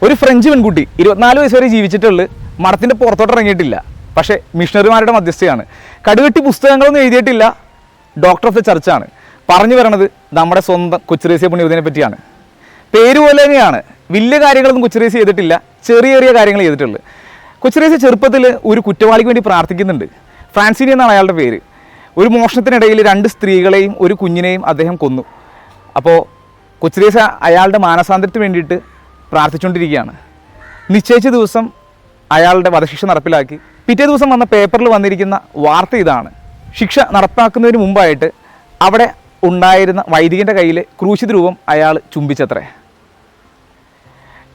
ഒരു ഫ്രഞ്ച് പെൺകുട്ടി 24 വയസ്സ് വരെ ജീവിച്ചിട്ടുള്ളൂ, മഠത്തിൻ്റെ പുറത്തോട്ട് ഇറങ്ങിയിട്ടില്ല. പക്ഷേ മിഷണറിമാരുടെ മധ്യസ്ഥയാണ്. കടുകെട്ടി പുസ്തകങ്ങളൊന്നും എഴുതിയിട്ടില്ല. ഡോക്ടർ ഓഫ് ദ ചർച്ചാണ്. പറഞ്ഞു വരണത് നമ്മുടെ സ്വന്തം കൊച്ചുറേസ്യ പുണ്യവതിനെ പറ്റിയാണ്. പേര് പോലെ തന്നെയാണ്. വലിയ കാര്യങ്ങളൊന്നും കൊച്ചുറേസ്യ ചെയ്തിട്ടില്ല, ചെറിയ ചെറിയ കാര്യങ്ങൾ ചെയ്തിട്ടുള്ളൂ. കൊച്ചുറേസ്യ ചെറുപ്പത്തിൽ ഒരു കുറ്റവാളിക്ക് വേണ്ടി പ്രാർത്ഥിക്കുന്നുണ്ട്. ഫ്രാൻസിനി എന്നാണ് അയാളുടെ പേര്. ഒരു മോഷണത്തിനിടയിൽ 2 സ്ത്രീകളെയും ഒരു കുഞ്ഞിനെയും അദ്ദേഹം കൊന്നു. അപ്പോൾ കൊച്ചുറേസ്യ അയാളുടെ മാനസാന്തരത്തിന് വേണ്ടിയിട്ട് പ്രാർത്ഥിച്ചുകൊണ്ടിരിക്കുകയാണ്. നിശ്ചയിച്ച ദിവസം അയാളുടെ വധശിക്ഷ നടപ്പിലാക്കി. പിറ്റേ ദിവസം വന്ന പേപ്പറിൽ വന്നിരിക്കുന്ന വാർത്ത ഇതാണ്: ശിക്ഷ നടപ്പാക്കുന്നതിന് മുമ്പായിട്ട് അവിടെ ഉണ്ടായിരുന്ന വൈദികൻ്റെ കയ്യിൽ ക്രൂശിത രൂപം അയാൾ ചുംബിച്ചത്രേ.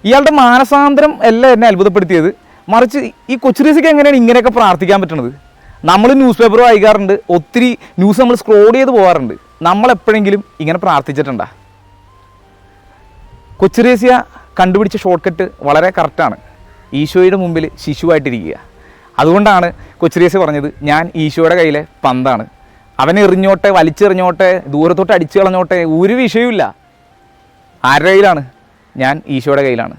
ഇയാളുടെ മാനസാന്തരം എല്ലാം എന്നെ അത്ഭുതപ്പെടുത്തിയത്. മറിച്ച് ഈ കൊച്ചുറേസ്യക്ക് എങ്ങനെയാണ് ഇങ്ങനെയൊക്കെ പ്രാർത്ഥിക്കാൻ പറ്റുന്നത്? നമ്മൾ ന്യൂസ് പേപ്പർ വായിക്കാറുണ്ട്, ഒത്തിരി ന്യൂസ് നമ്മൾ സ്ക്രോൾ ചെയ്ത് പോകാറുണ്ട്. നമ്മളെപ്പോഴെങ്കിലും ഇങ്ങനെ പ്രാർത്ഥിച്ചിട്ടുണ്ടോ? കൊച്ചുറേസ്യ കണ്ടുപിടിച്ച ഷോർട്ട് കട്ട് വളരെ കറക്റ്റാണ്. ഈശോയുടെ മുമ്പിൽ ശിശുവായിട്ടിരിക്കുക. അതുകൊണ്ടാണ് കൊച്ചുറേസ്യ പറഞ്ഞത്, ഞാൻ ഈശോയുടെ കയ്യിലെ പന്താണ്. അവനെ എറിഞ്ഞോട്ടെ, വലിച്ചെറിഞ്ഞോട്ടെ, ദൂരത്തോട്ട് അടിച്ചു കളഞ്ഞോട്ടെ, ഒരു വിഷയമില്ല. ആരുടെ കയ്യിലാണ്? ഞാൻ ഈശോയുടെ കയ്യിലാണ്.